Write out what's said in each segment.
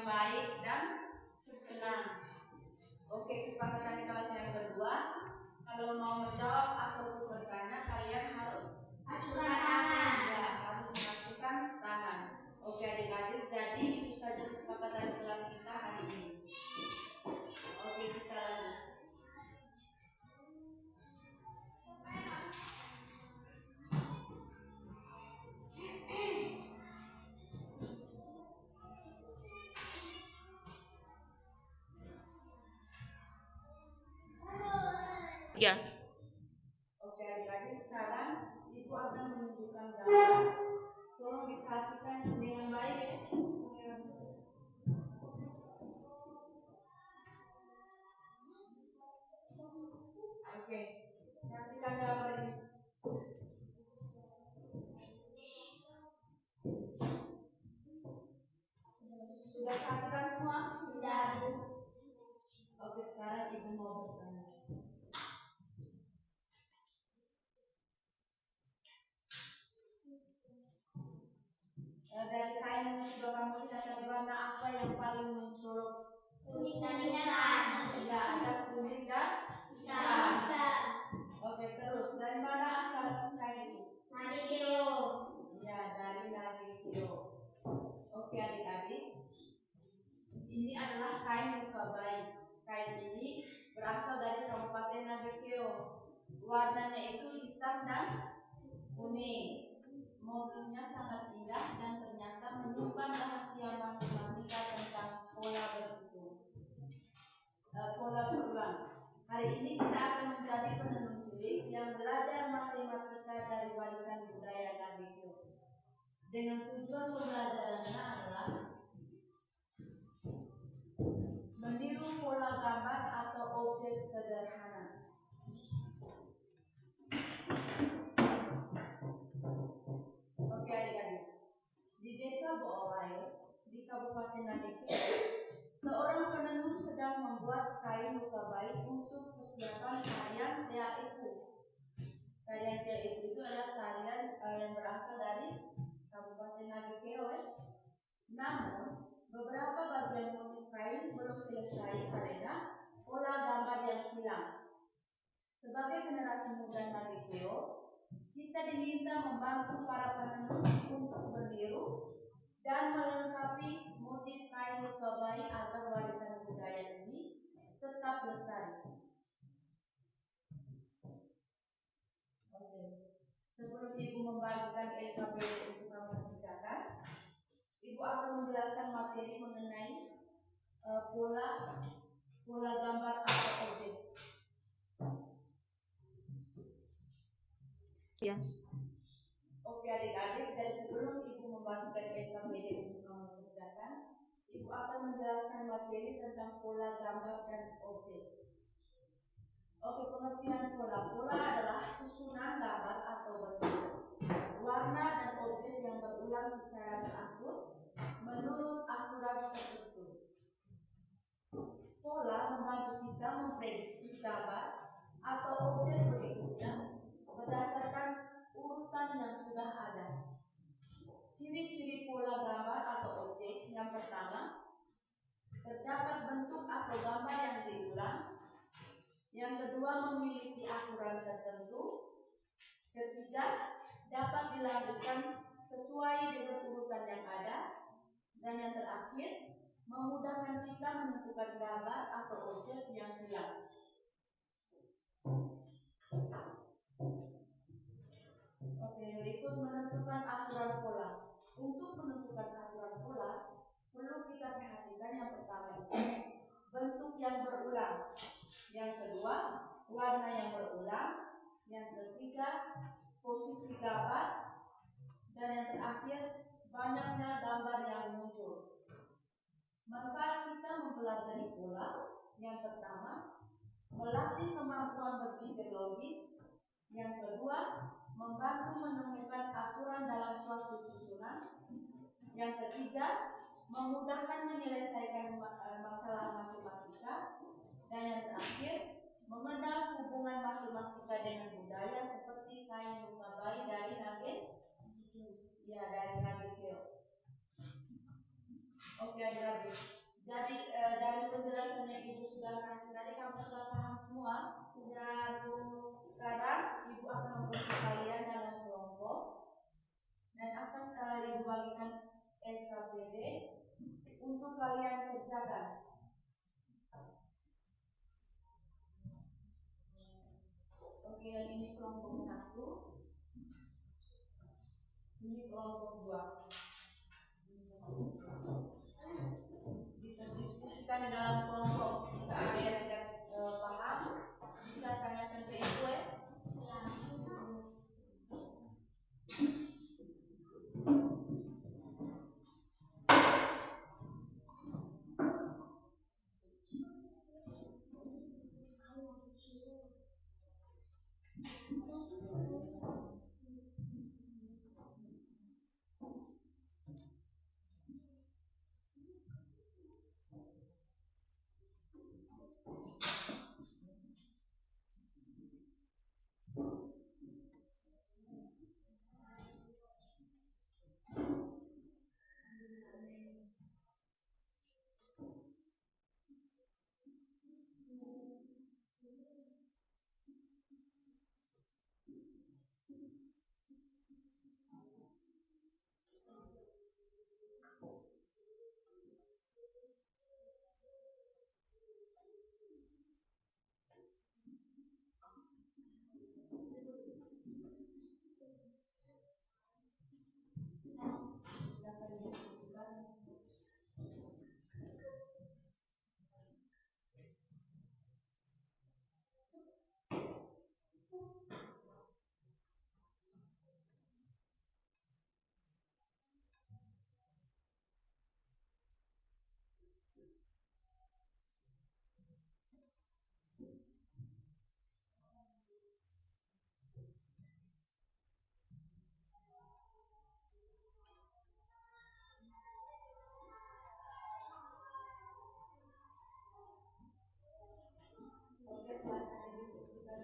baik dan tenang. Oke, kesepakatan di kelas yang kedua, kalau mau menjawab atau bertanya kalian harus Acungkan tangan. ya, harus mengacungkan tangan. Oke adik-adik, jadi itu saja kesepakatan kelas kita hari ini. Oke, kita lanjut. Ya. Oke adik-adik, sekarang ibu akan menunjukkan gambar. Tolong diperhatikan dengan baik ya. Oke, perhatikan gambar ini. Sudah perhatikan semua? Sudah. Oke, sekarang ibu mau bertanya. Dari kain yang sudah kamu lihat, dari warna apa yang paling muncul? Kuning dan hitam. Ya, ada kuning dan hitam. Oke, terus dari mana asal kain itu? Nagekeo. Ya, dari Nagekeo. Oke adik-adik, ini adalah kain luka bayi. Kain ini berasal dari Kabupaten Nagekeo. Warnanya itu hitam dan kuning. Motifnya sangat indah dan ternyata menyimpan rahasia matematika tentang pola berhitung, pola berulang. Hari ini kita akan menjadi penenun cilik yang belajar matematika dari warisan budaya Nagekeo. Dengan tujuan pembelajarannya adalah meniru pola gambar atau objek sederhana. Oke adik-adik, di desa Boowai di Kabupaten Nagekeo, seorang penenun sedang membuat kain luka bayi untuk persiapan tarian Teaifu. Tarian Teaifu itu adalah tarian yang berasal dari Kabupaten Nagekeo. Namun, beberapa bagian motif kain belum selesai karena pola gambar yang hilang. Sebagai generasi muda Nagekeo, kita diminta membantu para penenun untuk meniru dan melengkapi motif kain luka bayi agar warisan budaya ini tetap lestari. Oke. Sebelum ibu membagikan LKPD untuk kamu kerjakan, ibu akan menjelaskan materi mengenai pola gambar atau objek. Ya. Oke adik-adik, dari sebelum ibu membagikan LKPD untuk kamu kerjakan, ibu akan menjelaskan materi tentang pola gambar dan objek. Oke, pengertian pola. Pola adalah susunan gambar atau bentuk, warna dan objek yang berulang secara teratur menurut aturan tertentu. Pola membantu kita memprediksi gambar atau objek berikutnya berdasarkan urutan yang sudah ada. Ciri-ciri pola gambar atau objek: yang pertama, terdapat bentuk atau gambar yang diulang. Yang kedua, memiliki aturan tertentu. Ketiga, dapat dilakukan sesuai dengan urutan yang ada. Dan yang terakhir, memudahkan kita menentukan gambar atau objek yang hilang. Oke, berikut menentukan aturan pola. Untuk menentukan aturan pola, perlu kita perhatikan yang pertama itu bentuk yang berulang. Yang kedua, warna yang berulang. Yang ketiga, posisi gambar. Dan yang terakhir, banyaknya gambar yang muncul. Manfaat kita mempelajari pola: yang pertama, melatih kemampuan berpikir logis. Yang kedua, membantu menemukan aturan dalam suatu susunan. Yang ketiga, memudahkan menyelesaikan masalah matematika. Dan yang terakhir, mengenal hubungan matematika dengan budaya seperti kain luka bayi dari Nagekeo. Oke adik-adik, Jadi dari penjelasannya Ibu sudah kasih tadi, kamu sudah paham semua? Sudah, Bu. Sekarang Ibu akan membantu kalian dalam kelompok dan akan Ibu bagikan SKPD untuk kalian kerjakan. Oke, yang ini kelompok 1, ini kelompok 2. Didiskusikan di dalam kelompok. Jika ada yang tidak paham, bisa tanyakan ke Ibu ya. Silakan didiskusikan. Oke, silakan didiskusikan.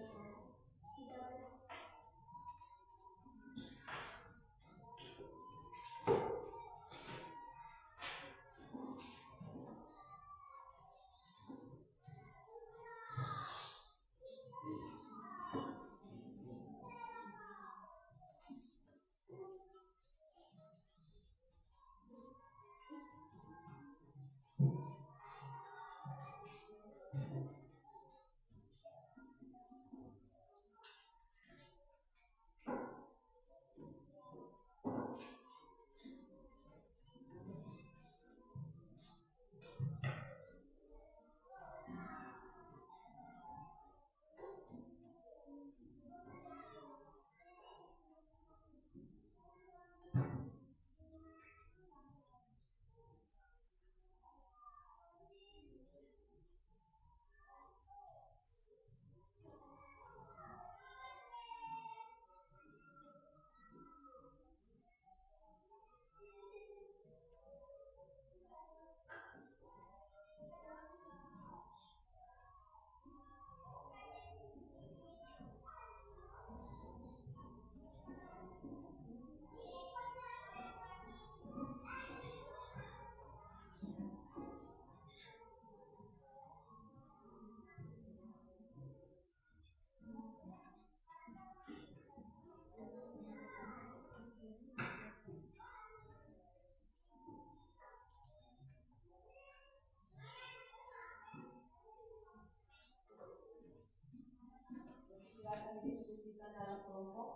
Silakan didiskusikan dalam kelompok.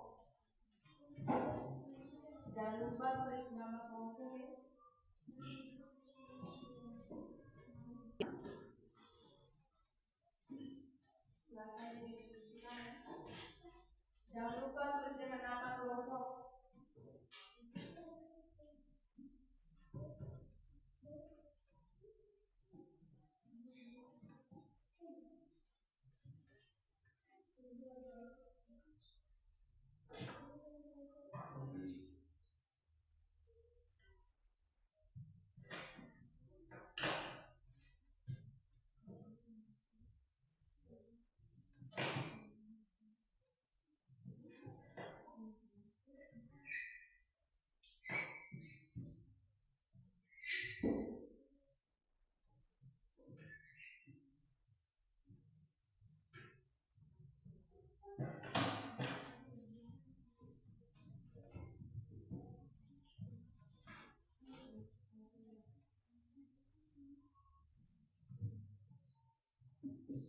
Jangan lupa tulis nama kelompok ya. Silakan didiskusikan. Jangan lupa tulis dengan nama kelompok.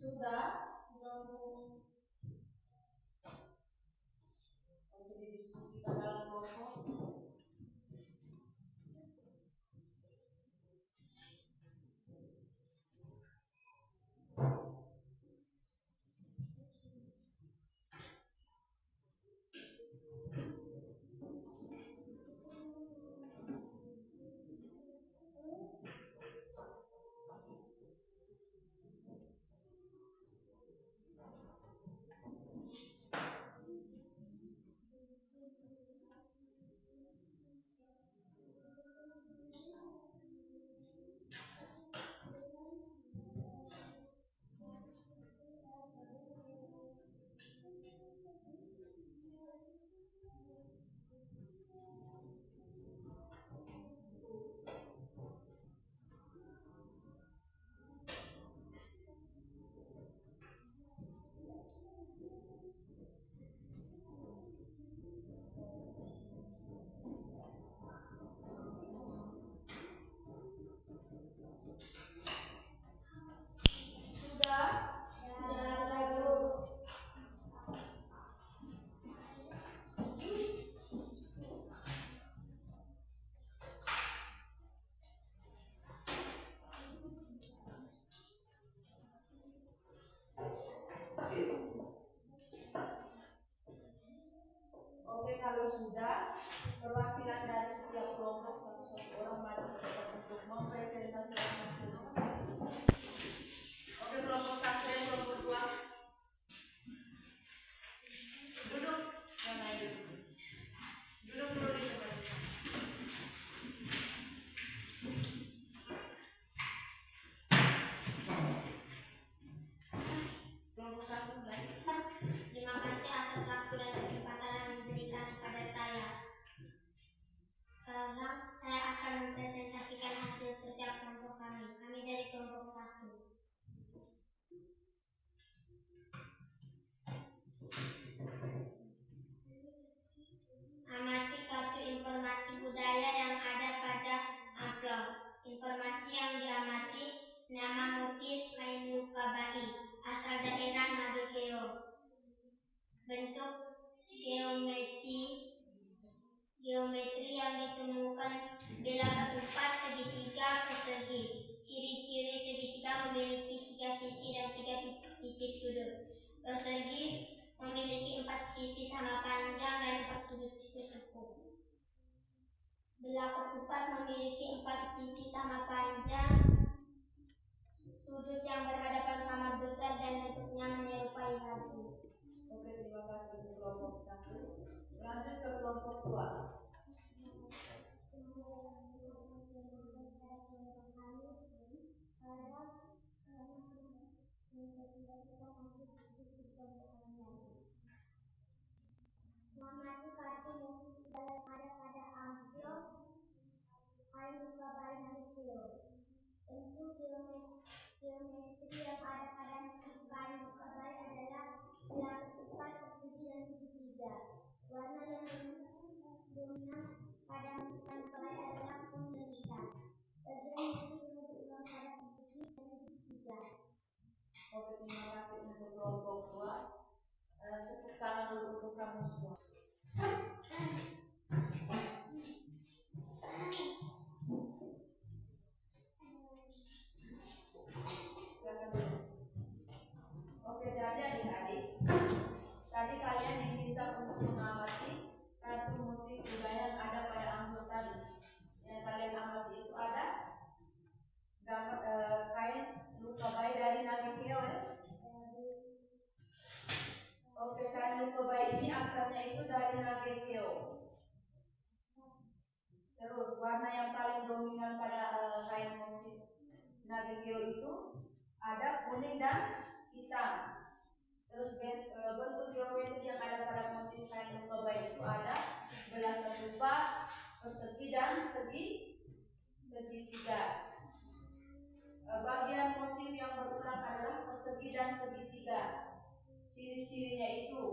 Sudah? Harus didiskusikan dalam kelompok. Oke, kalau sudah, perwakilan dari setiap kelompok satu-satu orang maju ke depan untuk mempresentasikan hasil diskusi. Oke, kelompok 1 dan kelompok 2. Duduk, yang lain duduk. Duduk dulu di tempat. Kelompok 1 mulai. Terima kasih atas waktu dan kesempatan yang diberikan kepada saya. Sekarang saya akan mempresentasikan hasil kerja kelompok kami. Kami dari kelompok 1. Amati kartu informasi budaya yang ada pada amplop. Informasi yang diamati: nama, motif, kain luka bayi, asal daerah Nagekeo, bentuk geometri yang ditemukan bila ketupat segitiga persegi. Ciri-ciri segitiga memiliki 3 sisi dan 3 titik sudut. Persegi memiliki 4 sisi sama panjang dan 4 sudut siku-siku. Bila ketupat memiliki 4 sisi sama panjang, sudut yang berhadapan sama besar dan bentuknya menyerupai laji. Oke, terima kasih untuk kelompok 1. Lanjut ke kelompok 2. Mengamati kartu motif budaya yang ada pada amplop kain luka bayi Nagekeo. Bentuk geometri yang ada pada motif kain luka bayi adalah bilah ketupat, persegi, dan segitiga. Warna yang dominan pada motif kain luka bayi adalah kuning dan hitam. Bagian motif yang berulang pada persegi dan segitiga. Oke, terima kasih untuk kelompok 2. Tepuk tangan dulu untuk kamu semua. Silakan dulu. Oke, jadi adik-adik, tadi kalian diminta untuk mengamati kartu motif budaya yang ada pada amplop tadi. Yang kalian amati itu ada gambar kain luka bayi dari Nagekeo ya. Oke, kain luka bayi ini asalnya itu dari Nagekeo. Terus warna yang paling dominan pada kain motif Nagekeo itu ada kuning dan hitam. Terus bentuk geometri yang ada pada motif kain luka bayi itu ada belah ketupat, persegi, dan segitiga. Bagian motif yang berulang adalah persegi dan segitiga. Ciri-cirinya itu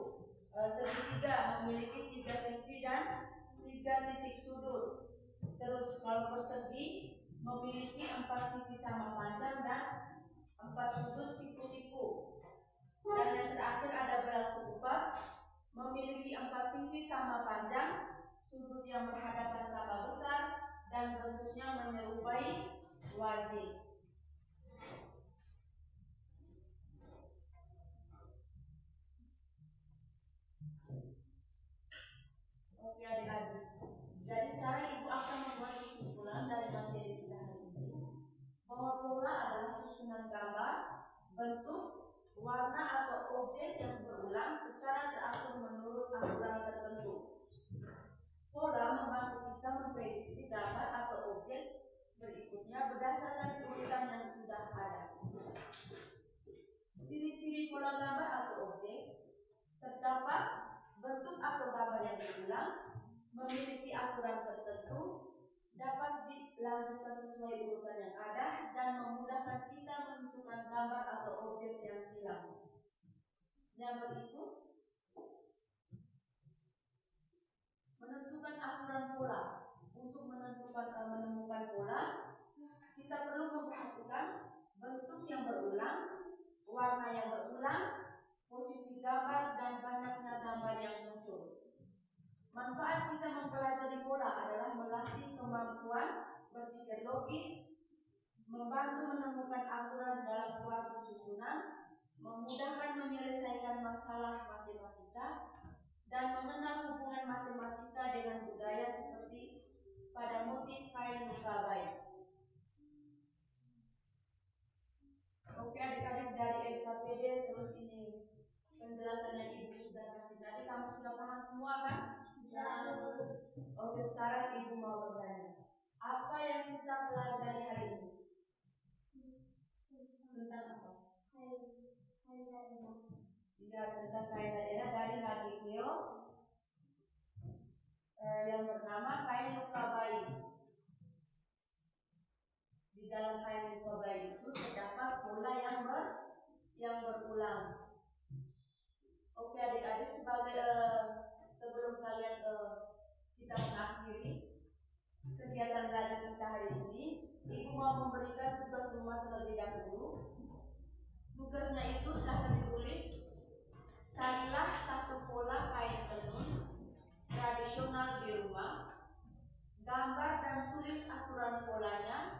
segitiga memiliki 3 sisi dan 3 titik sudut. Terus kalau persegi memiliki 4 sisi sama panjang dan 4 sudut siku-siku. memiliki 4 sisi sama panjang, sudut yang berhadapan sama besar, dan bentuknya menyerupai wajik. Oke adik-adik, jadi sekarang ibu akan membuat kesimpulan dari materi kita hari ini bahwa pola adalah susunan gambar, bentuk, warna atau objek yang berulang secara teratur menurut aturan tertentu. Pola membantu kita memprediksi gambar atau objek berikutnya berdasarkan urutan yang sudah ada. Ciri-ciri pola gambar atau objek: terdapat bentuk atau gambar yang berulang, memiliki aturan tertentu, dapat dilanjutkan sesuai urutan yang ada, dan memudahkan kita menentukan gambar atau objek yang hilang. Yang berikut menentukan aturan pola. Untuk menemukan pola, kita perlu memperhatikan bentuk yang berulang, warna yang berulang, posisi gambar, dan banyaknya gambar yang muncul. Manfaat kita mempelajari pola adalah melatih kemampuan berpikir logis, membantu menemukan aturan dalam suatu susunan, memudahkan menyelesaikan masalah matematika, dan mengenal hubungan matematika dengan budaya seperti pada motif kain luka baik. Oke adik-adik, dari LKPD terus ini penjelasannya ibu sudah kasih tadi, kamu sudah paham semua kan? Ya. Oke, sekarang ibu mau bertanya, apa yang kita pelajari hari ini? Tentang apa? Ya, tentang kain daerah dari Nadi Cleo. Yang bernama kain luka bayi. Di dalam kain luka bayi itu terdapat pola yang berulang. Oke adik-adik, sebelum kalian kita mengakhiri kegiatan belajar kita hari ini, ibu mau memberikan tugas rumah terlebih dahulu. Tugasnya itu sudah ditulis. Carilah satu pola kain tenun tradisional di rumah, gambar dan tulis aturan polanya,